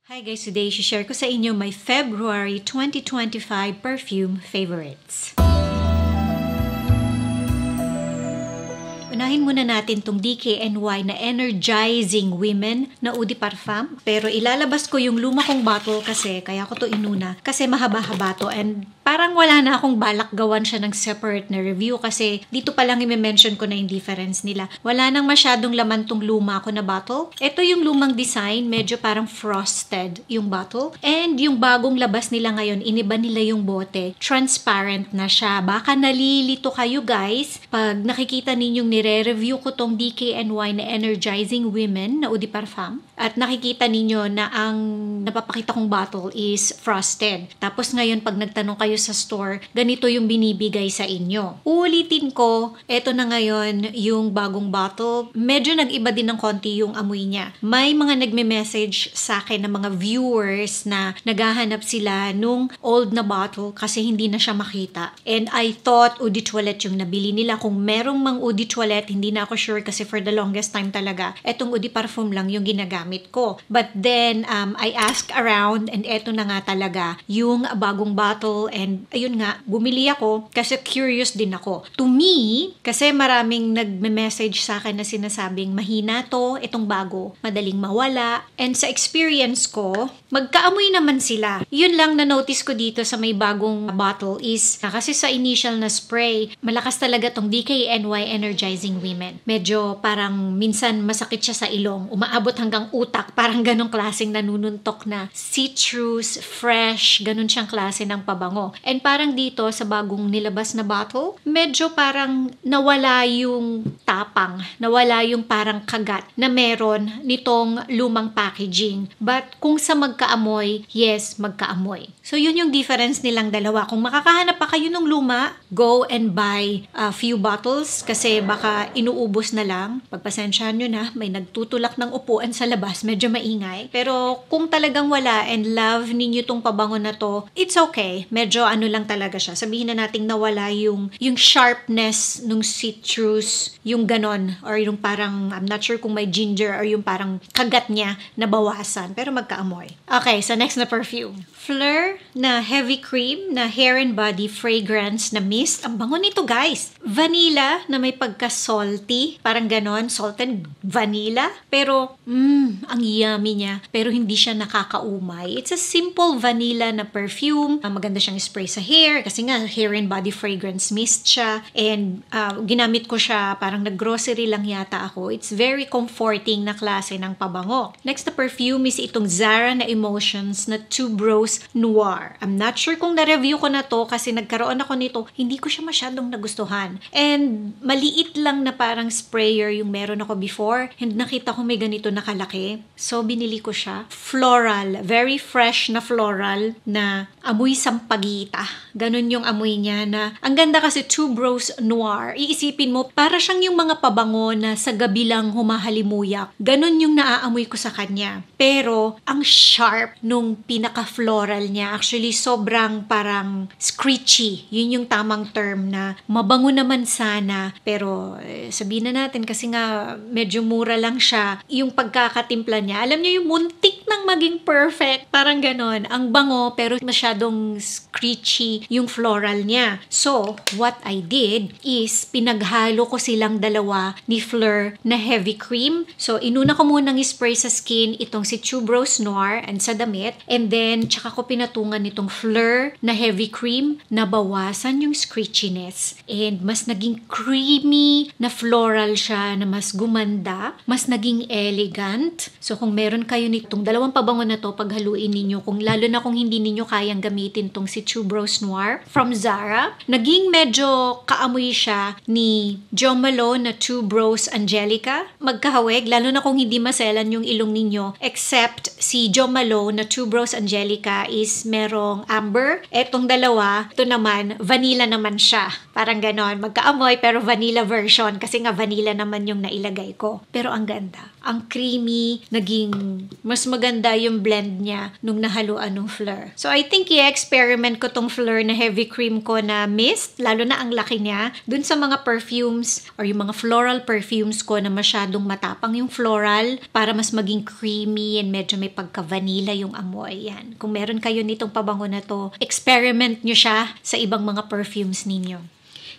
Hi guys, today share ko sa inyo my February 2025 perfume favorites. Unahin muna natin tong DKNY na Energizing Women na Eau de Parfum. Pero ilalabas ko yung luma kong bottle kasi, kaya ko to inuna. Kasi mahaba-haba to and parang wala na akong balak gawan siya ng separate na review kasi dito pa lang i-mention ko na yung difference nila. Wala nang masyadong laman tong luma ko na bottle. Ito yung lumang design, medyo parang frosted yung bottle. And yung bagong labas nila ngayon, iniba nila yung bote. Transparent na siya. Baka nalilito kayo guys pag nakikita ninyong nire-review ko tong DKNY na Energizing Women na Eau de Parfum. At nakikita ninyo na ang napapakita kong bottle is frosted. Tapos ngayon pag nagtanong kayo sa store, ganito yung binibigay sa inyo. Uulitin ko, eto na ngayon yung bagong bottle. Medyo nag-iba din ng konti yung amoy niya. May mga nagme-message sa akin ng mga viewers na naghahanap sila nung old na bottle kasi hindi na siya makita. And I thought Eau de Toilette yung nabili nila. Kung merong mang Eau de Toilette, hindi na ako sure kasi for the longest time talaga, etong Eau de Parfum lang yung ginagamit ko. But then, I asked around and eto na nga talaga yung bagong bottle and ayun nga, bumili ako kasi curious din ako. To me, kasi maraming nagme-message sa akin na sinasabing mahina to, itong bago, madaling mawala. And sa experience ko, magkaamoy naman sila. Yun lang na notice ko dito sa may bagong bottle is, kasi sa initial na spray, malakas talaga tong DKNY Energizing Women. Medyo parang minsan masakit siya sa ilong, umaabot hanggang utak, parang ganong klaseng nanununtok na citrus, fresh, ganon siyang klase ng pabango. And parang dito sa bagong nilabas na bottle, medyo parang nawala yung tapang, nawala yung parang kagat na meron nitong lumang packaging. But kung sa magkaamoy, yes, magkaamoy. So yun yung difference nilang dalawa. Kung makakahanap pa kayo ng luma, go and buy a few bottles kasi baka inuubos na lang. Pagpasensyahan nyo na, may nagtutulak ng upuan sa labas, medyo maingay. Pero kung talagang wala and love ninyo tong pabango na to, it's okay. Medyo ano lang talaga siya. Sabihin na nating nawala yung sharpness nung citrus, yung ganon, or yung parang, I'm not sure kung may ginger or yung parang kagat niya na bawasan, pero magkaamoy. Okay, so next na perfume. Fleur na heavy cream na hair and body fragrance na mist. Ang bango nito guys. Vanilla na may pagka-salty, parang ganon, salt and vanilla. Pero, ang yummy niya. Pero hindi siya nakakaumay. It's a simple vanilla na perfume. Maganda siyang spray sa hair kasi nga hair and body fragrance mist siya. And ginamit ko siya, parang nag-grocery lang yata ako. It's very comforting na klase ng pabango. Next na perfume is itong Zara na Emotions na Tuberose Noir. I'm not sure kung na-review ko na to kasi nagkaroon ako nito. Hindi ko siya masyadong nagustuhan. And maliit lang na parang sprayer yung meron ako before. And nakita ko may ganito nakalaki. So binili ko siya. Floral. Very fresh na floral na amoy sampagita. Ganun yung amoy niya na ang ganda kasi Tuberose Noir. Iisipin mo, para siyang yung mga pabango na sa gabi lang humahalimuyak. Ganun yung naaamoy ko sa kanya. Pero ang sharp nung pinaka-floral niya. Actually, sobrang parang screechy. Yun yung tamang term na mabango naman sana. Pero sabihin na natin kasi nga medyo mura lang siya. Yung pagkakatimpla niya, alam niyo yung muntik nang maging perfect. Parang ganon. Ang bango pero masyadong screechy yung floral niya. So, what I did is pinaghalo ko silang dalawa ni Fleur na heavy cream. So, inuna ko munang spray sa skin itong si Tuberose Noir and sa damit. And then, tsaka ko pinatungan itong Fleur na heavy cream na bawasan yung screechiness. And mas naging creamy na floral siya na mas gumanda. Mas naging elegant. So, kung meron kayo nitong dalawang pabango na to, paghaluin ninyo. Kung lalo na kung hindi ninyo kayang gamitin tong si Tuberose Noir from Zara. Naging medyo kaamoy siya ni Jo Malone na Tuberose Angelica. Magkahawig, lalo na kung hindi maselan yung ilong ninyo. Except si Jo Malone na Tuberose Angelica is merong amber. Etong dalawa, ito naman, vanilla naman siya. Parang ganon. Magkaamoy pero vanilla version kasi nga vanilla naman yung nailagay ko. Pero ang ganda. Ang creamy, naging mas maganda yung blend niya nung nahaluan ng Fleur. So I think i-experiment na-recommend ko tong Fleur na heavy cream ko na mist, lalo na ang laki niya. Dun sa mga perfumes or yung mga floral perfumes ko na masyadong matapang yung floral para mas maging creamy and medyo may pagka-vanilla yung amoy. Yan. Kung meron kayo nitong pabango na to, experiment nyo siya sa ibang mga perfumes ninyo.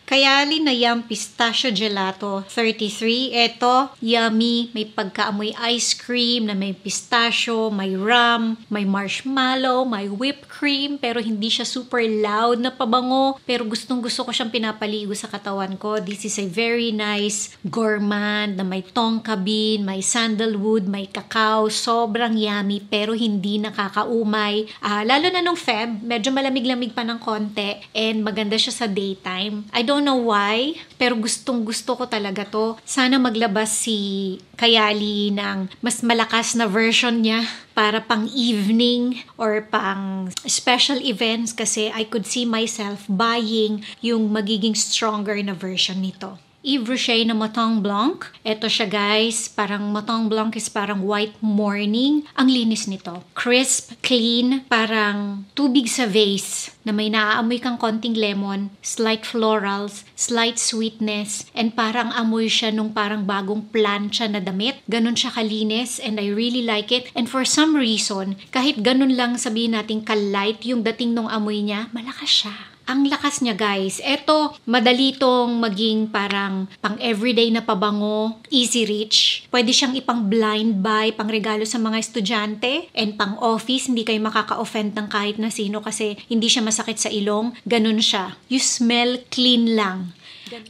Kayali na Yum Pistachio Gelato 33. Ito, yummy. May pagkaamoy ice cream na may pistachio, may rum, may marshmallow, may whipped cream. Pero hindi siya super loud na pabango. Pero gustong gusto ko siyang pinapaligo sa katawan ko. This is a very nice gourmand na may tonka bean, may sandalwood, may cacao. Sobrang yummy pero hindi nakakaumay. Lalo na nung Feb, medyo malamig-lamig pa ng konti and maganda siya sa daytime. I don't know why, pero gustong-gusto ko talaga to. Sana maglabas si Kayali ng mas malakas na version niya para pang evening or pang special events kasi I could see myself buying yung magiging stronger na version nito. Yves Rocher na Mouton Blanc. Ito siya guys, parang Mouton Blanc is parang white morning. Ang linis nito. Crisp, clean, parang tubig sa vase na may naaamoy kang konting lemon, slight florals, slight sweetness, and parang amoy siya nung parang bagong plancha na damit. Ganun siya kalinis and I really like it. And for some reason, kahit ganun lang sabihin natin ka-light yung dating nung amoy niya, malakas siya. Ang lakas niya guys. Ito, madali tong maging parang pang everyday na pabango, easy reach. Pwede siyang ipang blind buy, pang regalo sa mga estudyante, and pang office, hindi kayo makaka-offend ng kahit na sino kasi hindi siya masakit sa ilong. Ganun siya. You smell clean lang.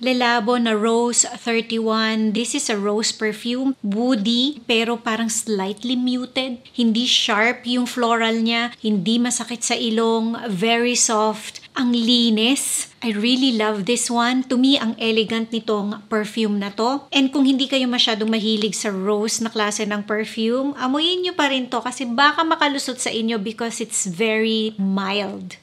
Le Labo na Rose 31. This is a rose perfume. Woody, pero parang slightly muted. Hindi sharp yung floral niya. Hindi masakit sa ilong. Very soft. Ang linis. I really love this one. To me, ang elegant nitong perfume na to. And kung hindi kayo masyadong mahilig sa rose na klase ng perfume, amuyin nyo pa rin to kasi baka makalusot sa inyo because it's very mild.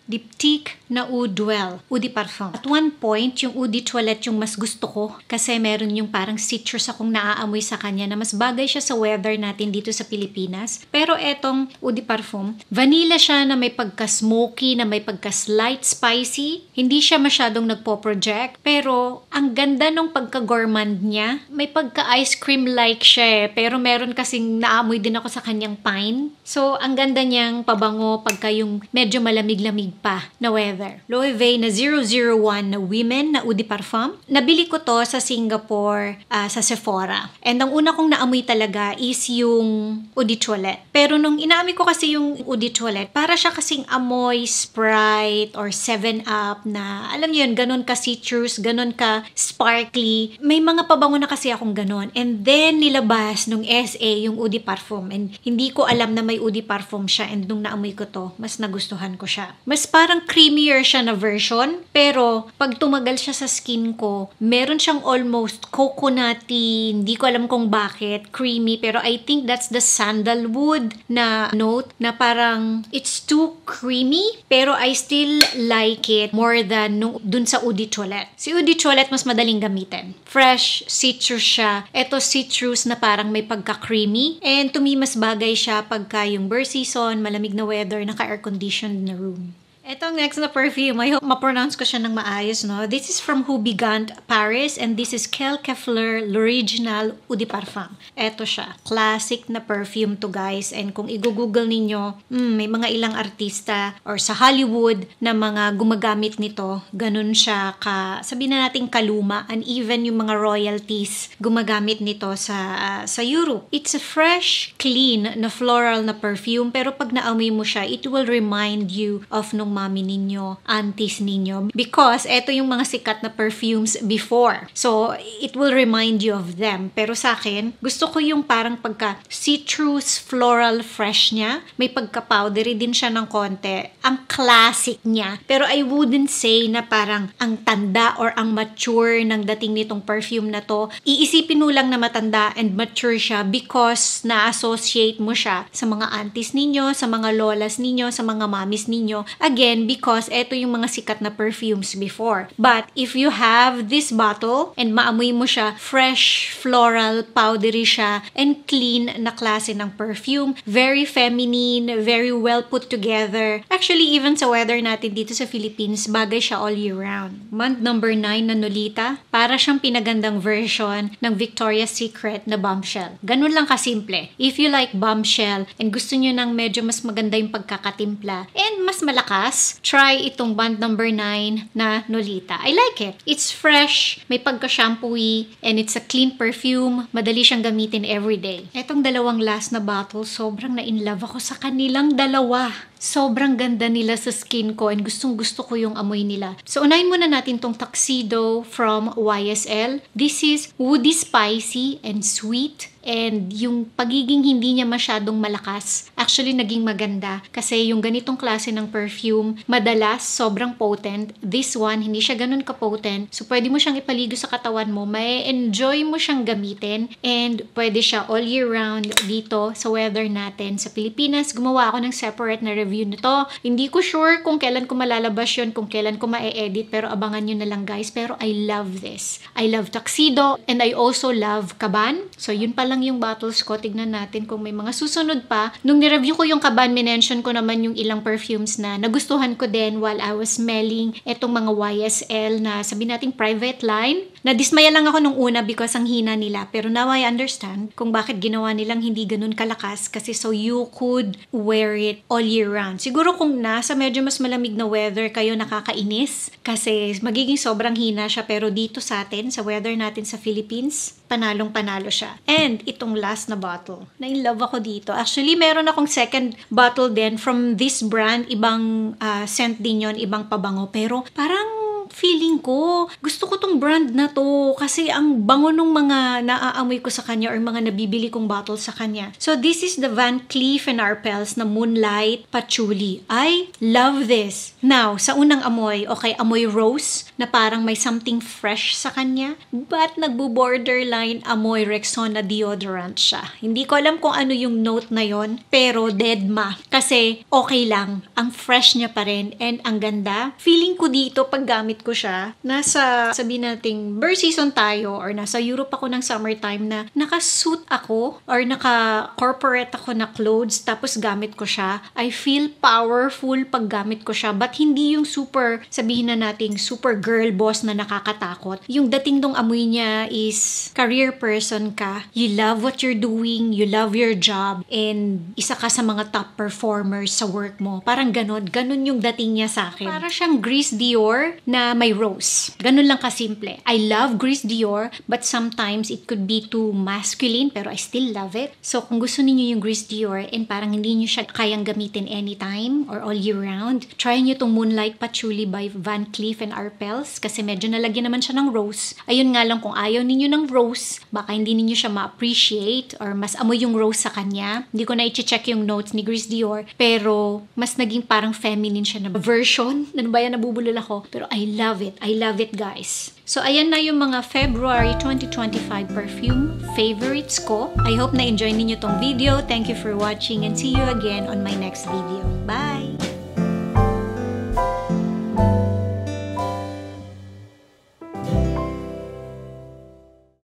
Diptyque na Eau Duel, Eau de Parfum. At one point, yung Eau de Toilette yung mas gusto ko kasi meron yung parang citrus akong naaamoy sa kanya na mas bagay siya sa weather natin dito sa Pilipinas. Pero etong Eau de Parfum, vanilla siya na may pagka-smoky, na may pagka-slight spicy. Hindi siya masyadong nagpo-project, pero ang ganda nung pagka-gourmand niya. May pagka-ice cream-like siya pero meron kasing naamoy din ako sa kanyang pine. So, ang ganda niyang pabango pagka yung medyo malamig-lamig pa na weather. Loewe na 001 na Women na Eau de Parfum. Nabili ko to sa Singapore, sa Sephora. And ang una kong naamoy talaga is yung Eau de Toilette. Pero nung inaamoy ko kasi yung Eau de Toilette, para siya kasing amoy Sprite or 7-Up na, alam niyo yun, ganun ka citrus, ganun ka sparkly. May mga pabango na kasi akong ganun. And then nilabas nung SA yung Eau de Parfum. And hindi ko alam na may Eau de Parfum siya. And nung naamoy ko to, mas nagustuhan ko siya. Mas parang creamier siya na version, pero pag tumagal siya sa skin ko, meron siyang almost coconutty, hindi ko alam kung bakit, creamy, pero I think that's the sandalwood na note, na parang it's too creamy, pero I still like it more than dun sa Eau de Toilette. Si Eau de Toilette mas madaling gamitin. Fresh, citrus siya. Ito citrus na parang may pagka-creamy, and to me mas bagay siya pagka yung burr season, malamig na weather, naka-air conditioned na room. Etong next na perfume, I hope ma-pronounce ko siya ng maayos, no? This is from Houbigant, Paris, and this is Quelque Fleur, l'original Eau de Parfum. Eto siya. Classic na perfume to, guys. And kung i-google ninyo, may mga ilang artista or sa Hollywood na mga gumagamit nito. Ganun siya sabihin na natin kaluma, and even yung mga royalties gumagamit nito sa Europe. It's a fresh, clean na floral na perfume, pero pag naamoy mo siya, it will remind you of nung mami ninyo, aunties ninyo. Because eto yung mga sikat na perfumes before. So, it will remind you of them. Pero sa akin, gusto ko yung parang pagka citrus, floral, fresh niya. May pagka-powdery din siya ng konti. Ang classic niya. Pero I wouldn't say na parang ang tanda or ang mature ng dating nitong perfume na to. Iisipin mo lang na matanda and mature siya because na-associate mo siya sa mga aunties ninyo, sa mga lolas ninyo, sa mga mamis ninyo. Again, Again, because eto yung mga sikat na perfumes before. But if you have this bottle and maamoy mo siya, fresh, floral, powdery siya, and clean na klase ng perfume. Very feminine, very well put together. Actually, even sa weather natin dito sa Philippines, bagay siya all year round. Month number 9 na Nolita, para siyang pinagandang version ng Victoria's Secret na Bombshell. Ganun lang kasimple. If you like Bombshell and gusto nyo ng medyo mas maganda yung pagkakatimpla and mas malakas, try itong month number 9 na Nolita. I like it. It's fresh, may pagka-shampooy, and it's a clean perfume. Madali siyang gamitin everyday. Etong dalawang last na bottle, sobrang na-inlove ako sa kanilang dalawa. Sobrang ganda nila sa skin ko and gustong gusto ko yung amoy nila. So, unahin muna natin tong Tuxedo from YSL. This is woody spicy and sweet. And yung pagiging hindi niya masyadong malakas, actually naging maganda. Kasi yung ganitong klase ng perfume, madalas sobrang potent. This one, hindi siya ganun ka-potent. So, pwede mo siyang ipaligo sa katawan mo. May enjoy mo siyang gamitin. And pwede siya all year round dito sa weather natin. Sa Pilipinas, gumawa ako ng separate na review nito. Hindi ko sure kung kailan ko malalabas yun, kung kailan ko ma-edit. Pero abangan nyo na lang guys. Pero I love this. I love Tuxedo. And I also love Kaban. So, yun pala yung bottles ko. Tignan natin kung may mga susunod pa. Nung nireview ko yung Kaban, minention ko naman yung ilang perfumes na nagustuhan ko din while I was smelling etong mga YSL na sabi nating private line. Nadismaya lang ako nung una because ang hina nila. Pero now I understand kung bakit ginawa nilang hindi ganun kalakas kasi so you could wear it all year round. Siguro kung nasa medyo mas malamig na weather kayo nakakainis kasi magiging sobrang hina siya pero dito sa atin, sa weather natin sa Philippines, panalong-panalo siya. And itong last na bottle, na-in-love ako dito. Actually, meron akong second bottle din from this brand. Ibang scent din yon, ibang pabango. Pero parang feeling ko, gusto ko tong brand na to kasi ang bango nung mga naaamoy ko sa kanya or mga nabibili kong bottle sa kanya. So, this is the Van Cleef & Arpels na Moonlight Patchouli. I love this. Now, sa unang amoy, okay, amoy rose na parang may something fresh sa kanya but nagbo-borderline amoy Rexona deodorant siya. Hindi ko alam kung ano yung note na yon pero deadma. Kasi okay lang. Ang fresh niya pa rin and ang ganda. Feeling ko dito pag gamit ko siya, nasa sabihin nating bird season tayo or nasa Europe ako ng summertime na naka-suit ako or naka-corporate ako na clothes tapos gamit ko siya. I feel powerful pag gamit ko siya but hindi yung super, sabihin na nating super girl boss na nakakatakot. Yung dating dong amoy niya is career person ka. You love what you're doing, you love your job, and isa ka sa mga top performers sa work mo. Parang ganon yung dating niya sa akin. Para siyang Grease Dior na may rose. Ganun lang kasimple. I love Grease Dior, but sometimes it could be too masculine, pero I still love it. So, kung gusto niyo yung Grease Dior and parang hindi niyo siya kayang gamitin anytime or all year round, try niyo tong Moonlight Patchouli by Van Cleef & Arpels kasi medyo nalagyan naman siya ng rose. Ayun nga lang, kung ayaw niyo ng rose, baka hindi niyo siya ma-appreciate or mas amoy yung rose sa kanya. Hindi ko na i-check yung notes ni Grease Dior, pero mas naging parang feminine siya na version. Ano ba yan, nabubulol ako? Pero I love it. I love it, guys. So, ayan na yung mga February 2025 perfume favorites ko. I hope na-enjoy ninyo tong video. Thank you for watching and see you again on my next video. Bye!